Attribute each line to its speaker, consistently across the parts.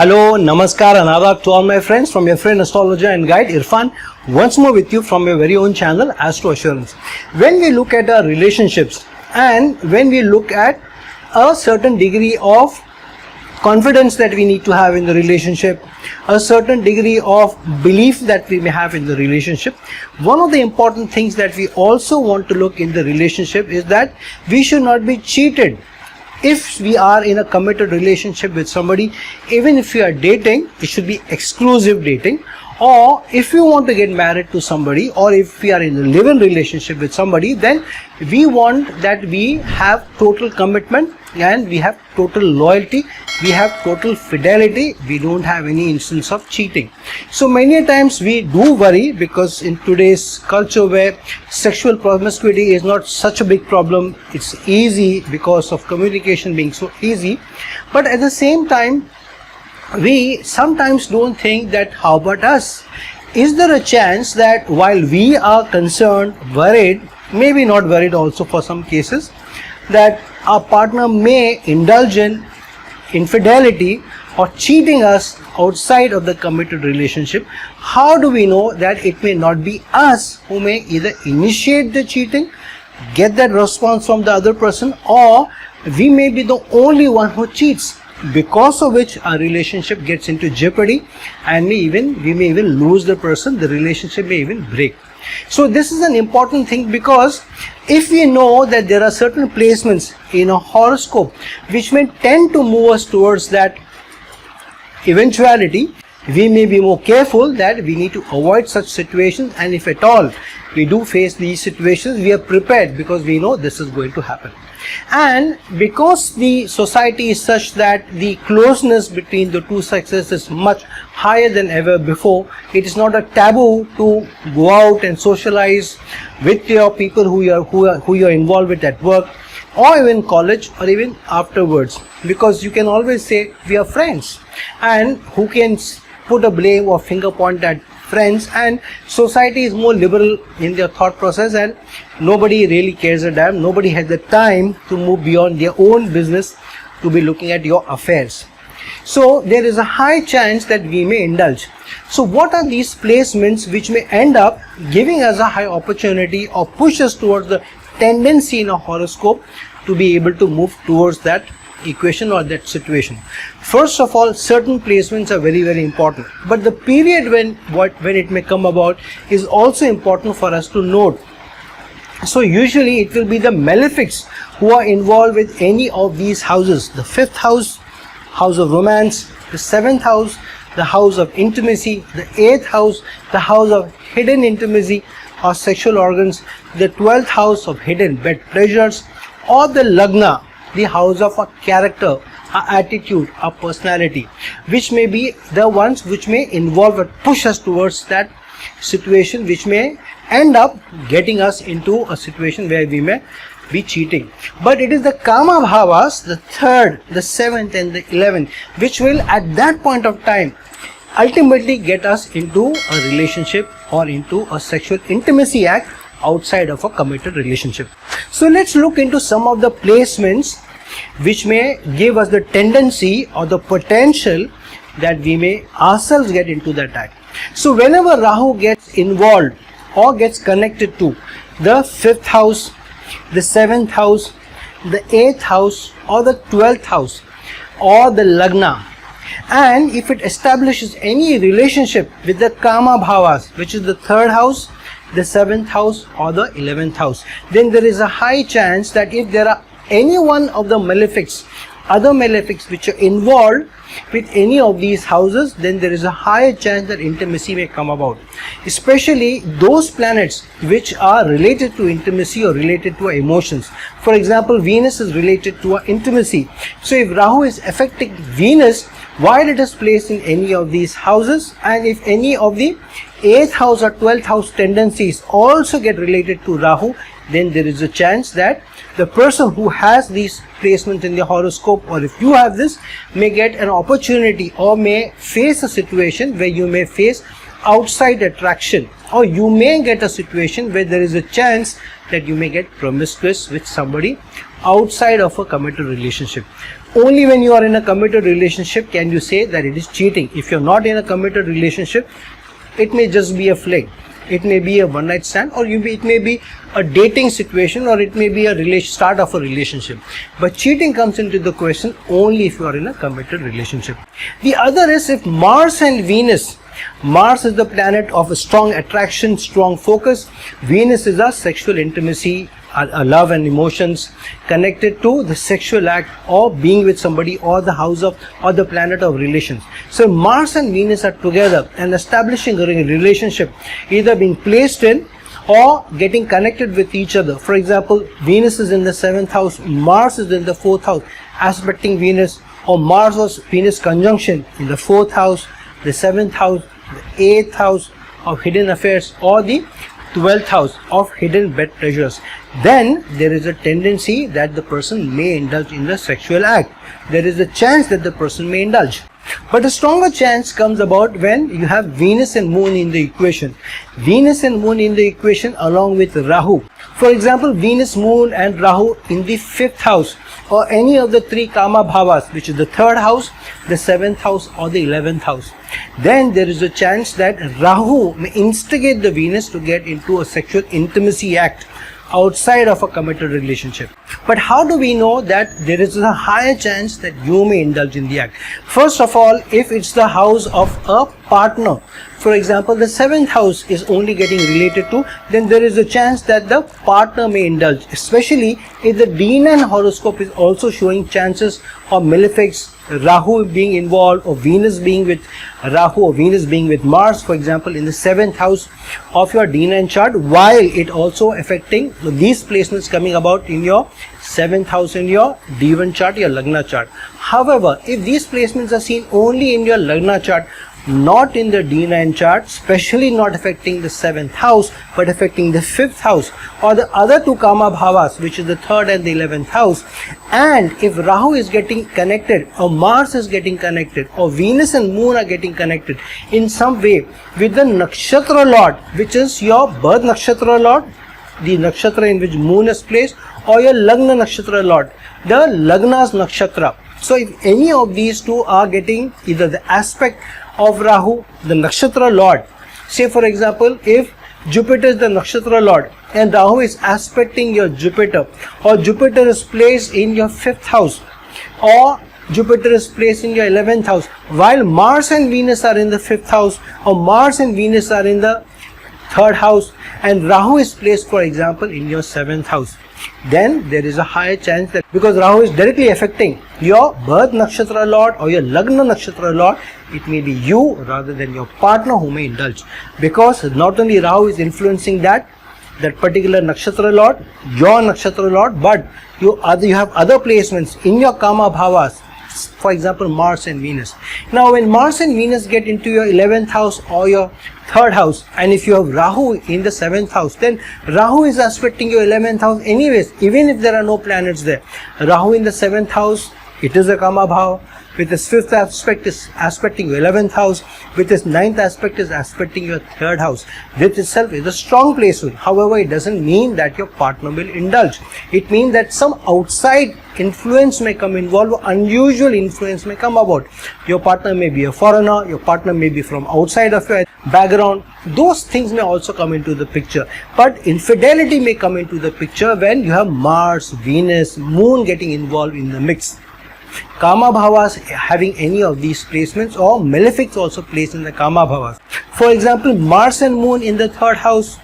Speaker 1: Hello, Namaskar and Adab to all my friends from your friend astrologer and guide Irfan, once more with you from your very own channel Astro Assurance. When we look at our relationships and when we look at a certain degree of confidence that we need to have in the relationship, a certain degree of belief that we may have in the relationship, one of the important things that we also want to look in the relationship is that we should not be cheated. If we are in a committed relationship with somebody, even if we are dating, it should be exclusive dating. Or if you want to get married to somebody, or if we are in a live-in relationship with somebody, then we want that we have total commitment and we have total loyalty, we have total fidelity, we don't have any instance of cheating. So many times we do worry, because in today's culture where sexual promiscuity is not such a big problem, it's easy because of communication being so easy. But at the same time, we sometimes don't think that how about us? Is there a chance that while we are concerned, worried, maybe not worried also for some cases, that our partner may indulge in infidelity or cheating us outside of the committed relationship? How do we know that it may not be us who may either initiate the cheating, get that response from the other person, or we may be the only one who cheats, because of which our relationship gets into jeopardy and we may even lose the person, the relationship may even break. So this is an important thing, because if we know that there are certain placements in a horoscope which may tend to move us towards that eventuality, we may be more careful that we need to avoid such situations, and if at all we do face these situations, we are prepared because we know this is going to happen. And because the society is such that the closeness between the two sexes is much higher than ever before, it is not a taboo to go out and socialize with your people who you are involved with at work, or even college, or even afterwards, because you can always say we are friends, and who can put a blame or finger point at friends. And society is more liberal in their thought process, and nobody really cares a damn. Nobody has the time to move beyond their own business to be looking at your affairs. So there is a high chance that we may indulge. So what are these placements which may end up giving us a high opportunity or push us towards the tendency in a horoscope to be able to move towards that equation or that situation? First of all, certain placements are very, very important, but the period when it may come about is also important for us to note. So usually it will be the malefics who are involved with any of these houses: the 5th house, house of romance; the 7th house, the house of intimacy; the 8th house, the house of hidden intimacy or sexual organs; the 12th house of hidden bed pleasures; or the lagna, the house of our character, our attitude, our personality, which may be the ones which may involve or push us towards that situation, which may end up getting us into a situation where we may be cheating. But it is the Kama Bhavas, the 3rd, the 7th and the 11th, which will at that point of time ultimately get us into a relationship or into a sexual intimacy act outside of a committed relationship. So let's look into some of the placements which may give us the tendency or the potential that we may ourselves get into that act. So whenever Rahu gets involved or gets connected to the 5th house, the 7th house, the 8th house, or the 12th house, or the lagna, and if it establishes any relationship with the Kama Bhavas, which is the 3rd house, the 7th house, or the 11th house, then there is a high chance that if there are any one of the malefics, other malefics which are involved with any of these houses, then there is a higher chance that intimacy may come about, especially those planets which are related to intimacy or related to our emotions. For example, Venus is related to our intimacy. So if Rahu is affecting Venus while it is placed in any of these houses, and if any of the 8th house or 12th house tendencies also get related to Rahu, then there is a chance that the person who has these placements in the horoscope, or if you have this, may get an opportunity or may face a situation where you may face outside attraction, or you may get a situation where there is a chance that you may get promiscuous with somebody outside of a committed relationship. Only when you are in a committed relationship can you say that it is cheating. If you're not in a committed relationship, it may just be a fling. It may be a one night stand, or it may be a dating situation, or it may be a start of a relationship. But cheating comes into the question only if you are in a committed relationship. The other is if Mars and Venus. Mars is the planet of a strong attraction, strong focus. Venus is a sexual intimacy, a love and emotions connected to the sexual act or being with somebody, or the house of, or the planet of relations. So Mars and Venus are together and establishing a relationship, either being placed in or getting connected with each other. For example, Venus is in the 7th house, Mars is in the 4th house, aspecting Venus, or Mars or Venus conjunction in the 4th house, the 7th house, the 8th house of hidden affairs, or the 12th house of hidden bed pleasures. Then there is a tendency that the person may indulge in the sexual act. There is a chance that the person may indulge. But a stronger chance comes about when you have Venus and Moon in the equation. Venus and Moon in the equation along with Rahu. For example, Venus, Moon and Rahu in the 5th house, or any of the 3 Kama Bhavas, which is the 3rd house, the 7th house or the 11th house. Then there is a chance that Rahu may instigate the Venus to get into a sexual intimacy act outside of a committed relationship. But how do we know that there is a higher chance that you may indulge in the act? First of all, if it's the house of a partner, for example, the 7th house is only getting related to, then there is a chance that the partner may indulge, especially if the D9 horoscope is also showing chances of malefics, Rahu being involved, or Venus being with Rahu, or Venus being with Mars, for example, in the 7th house of your D9 chart, while it also affecting these placements coming about in your 7th house in your D1 chart, your Lagna chart. However, if these placements are seen only in your Lagna chart, not in the D9 chart, especially not affecting the 7th house, but affecting the 5th house or the other 2 Kama Bhavas, which is the 3rd and the 11th house, and if Rahu is getting connected, or Mars is getting connected, or Venus and Moon are getting connected in some way with the Nakshatra Lord, which is your birth Nakshatra Lord, the Nakshatra in which Moon is placed, or your Lagna Nakshatra Lord, the Lagna's Nakshatra. So if any of these 2 are getting either the aspect of Rahu, the Nakshatra Lord, say for example, if Jupiter is the Nakshatra Lord and Rahu is aspecting your Jupiter, or Jupiter is placed in your 5th house, or Jupiter is placed in your 11th house, while Mars and Venus are in the 5th house, or Mars and Venus are in the 3rd house, and Rahu is placed, for example, in your 7th house, then there is a higher chance that, because Rahu is directly affecting your birth Nakshatra Lord or your Lagna Nakshatra Lord, it may be you rather than your partner who may indulge, because not only Rahu is influencing that particular Nakshatra Lord, your Nakshatra Lord, but you have other placements in your Kama Bhavas, for example Mars and Venus. Now when Mars and Venus get into your 11th house or your 3rd house, and if you have Rahu in the 7th house, then Rahu is aspecting your 11th house anyways, even if there are no planets there. Rahu in the 7th house, it is a Kama Bhava. With his 5th aspect is aspecting your 11th house, with his 9th aspect is aspecting your 3rd house. This itself is a strong placement. However, it doesn't mean that your partner will indulge. It means that some outside influence may come involved, unusual influence may come about. Your partner may be a foreigner, your partner may be from outside of your background. Those things may also come into the picture. But infidelity may come into the picture when you have Mars, Venus, Moon getting involved in the mix. Kama Bhavas having any of these placements, or malefics also placed in the Kama Bhavas. For example, Mars and Moon in the 3rd house,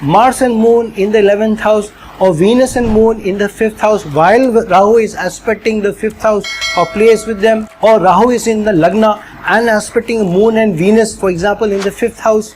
Speaker 1: Mars and Moon in the 11th house, or Venus and Moon in the 5th house, while Rahu is aspecting the 5th house or placed with them, or Rahu is in the Lagna and aspecting Moon and Venus, for example, in the 5th house,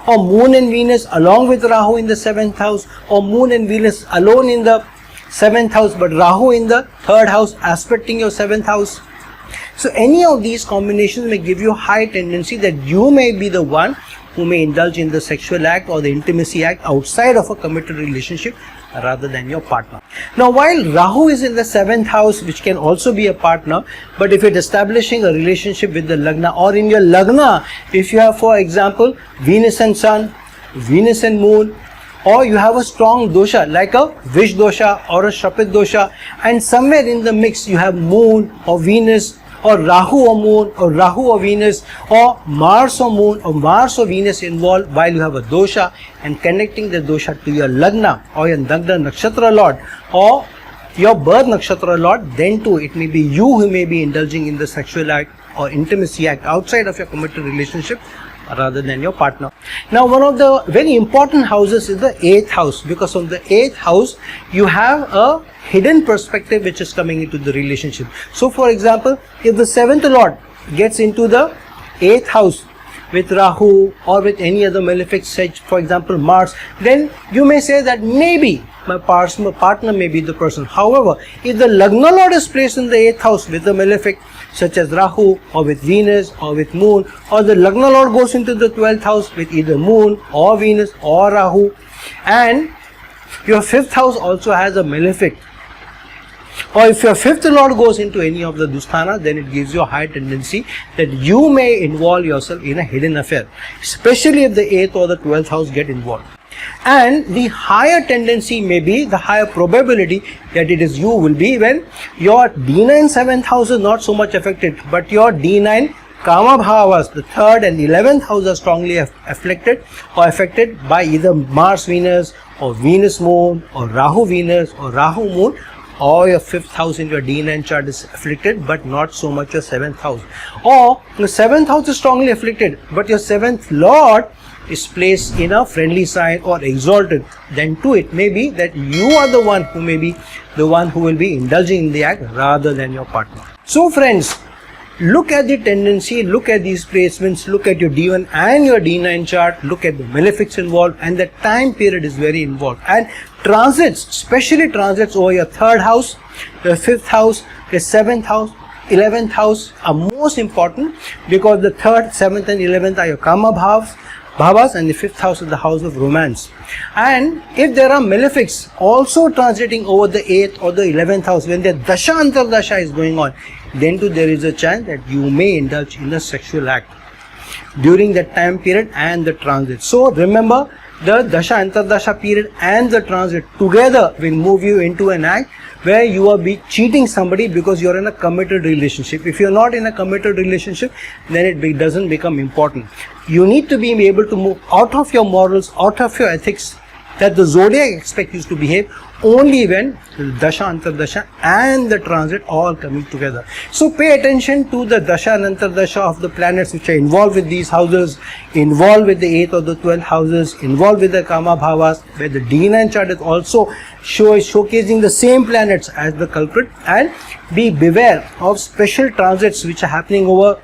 Speaker 1: or Moon and Venus along with Rahu in the 7th house, or Moon and Venus alone in the 7th house, but Rahu in the 3rd house aspecting your 7th house. So any of these combinations may give you high tendency that you may be the one who may indulge in the sexual act or the intimacy act outside of a committed relationship rather than your partner. Now while Rahu is in the 7th house, which can also be a partner, but if you're establishing a relationship with the Lagna, or in your Lagna, if you have for example Venus and Sun, Venus and Moon, or you have a strong dosha like a Vish dosha or a Shapit dosha, and somewhere in the mix you have Moon or Venus or Rahu or Moon or Rahu or Venus or Mars or Moon or Mars or Venus involved while you have a dosha, and connecting the dosha to your Lagna or your Lagna Nakshatra Lord or your birth Nakshatra Lord, then too it may be you who may be indulging in the sexual act or intimacy act outside of your committed relationship rather than your partner. Now, one of the very important houses is the 8th house, because on the 8th house you have a hidden perspective which is coming into the relationship. So for example, if the 7th lord gets into the 8th house with Rahu or with any other malefic, such for example Mars, then you may say that maybe my partner may be the person. However, if the Lagna lord is placed in the 8th house with a malefic such as Rahu or with Venus or with Moon, or the Lagna lord goes into the 12th house with either Moon or Venus or Rahu, and your 5th house also has a malefic, or if your 5th lord goes into any of the Dusthana, then it gives you a high tendency that you may involve yourself in a hidden affair, especially if the 8th or the 12th house get involved. And the higher tendency may be, the higher probability that it is you will be when your D9 7th house is not so much affected, but your D9 Kama Bhavas, the 3rd and 11th house, are strongly afflicted or affected by either Mars Venus or Venus Moon or Rahu Venus or Rahu Moon, or your 5th house in your D9 chart is afflicted but not so much your 7th house, or your 7th house is strongly afflicted but your 7th lord is placed in a friendly sign or exalted, then too it may be that you are the one who may be the one who will be indulging in the act rather than your partner. So friends, look at the tendency, look at these placements, look at your D1 and your D9 chart, look at the malefics involved, and the time period is very involved. And transits, especially transits over your 3rd house, your 5th house, your 7th house, 11th house are most important, because the 3rd, 7th and 11th are your Kama Bhavas, and the 5th house is the house of romance. And if there are malefics also transiting over the 8th or the 11th house when the Dasha Antardasha is going on, then too there is a chance that you may indulge in a sexual act during that time period and the transit. So remember, the Dasha Antardasha period and the transit together will move you into an act where you are cheating somebody because you are in a committed relationship. If you are not in a committed relationship, then it doesn't become important. You need to be able to move out of your morals, out of your ethics that the zodiac expects you to behave, only when the Dasha Antardasha and the transit all coming together. So pay attention to the Dasha and Antardasha of the planets which are involved with these houses, involved with the 8th or the 12th houses, involved with the Kama Bhavas, where the D9 chart is also showcasing the same planets as the culprit, and be beware of special transits which are happening over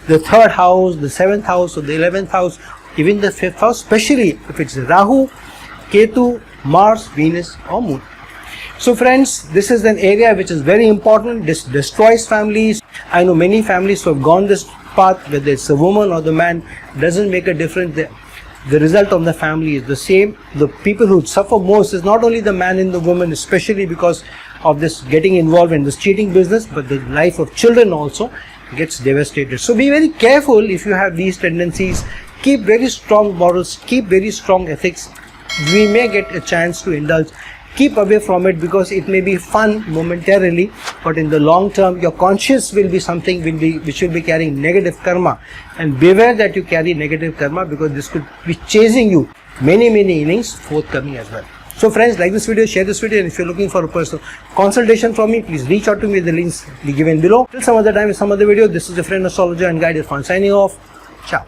Speaker 1: the 3rd house, the 7th house or the 11th house, even the 5th house, especially if it's Rahu, Ketu, Mars, Venus or Moon. So friends, this is an area which is very important. This destroys families. I know many families who have gone this path, whether it's a woman or the man, doesn't make a difference. The result of the family is the same. The people who suffer most is not only the man and the woman, especially because of this getting involved in this cheating business, but the life of children also gets devastated. So be very careful if you have these tendencies. Keep very strong morals, keep very strong ethics. We may get a chance to indulge. Keep away from it, because it may be fun momentarily, but in the long term your conscience will be something which will be carrying negative karma, and beware that you carry negative karma, because this could be chasing you many innings forthcoming as well. So friends, like this video, share this video, and if you're looking for a personal consultation from me, please reach out to me. The links given below. Till some other time with some other video, this is your friend astrologer and guide Irfan signing off. Ciao.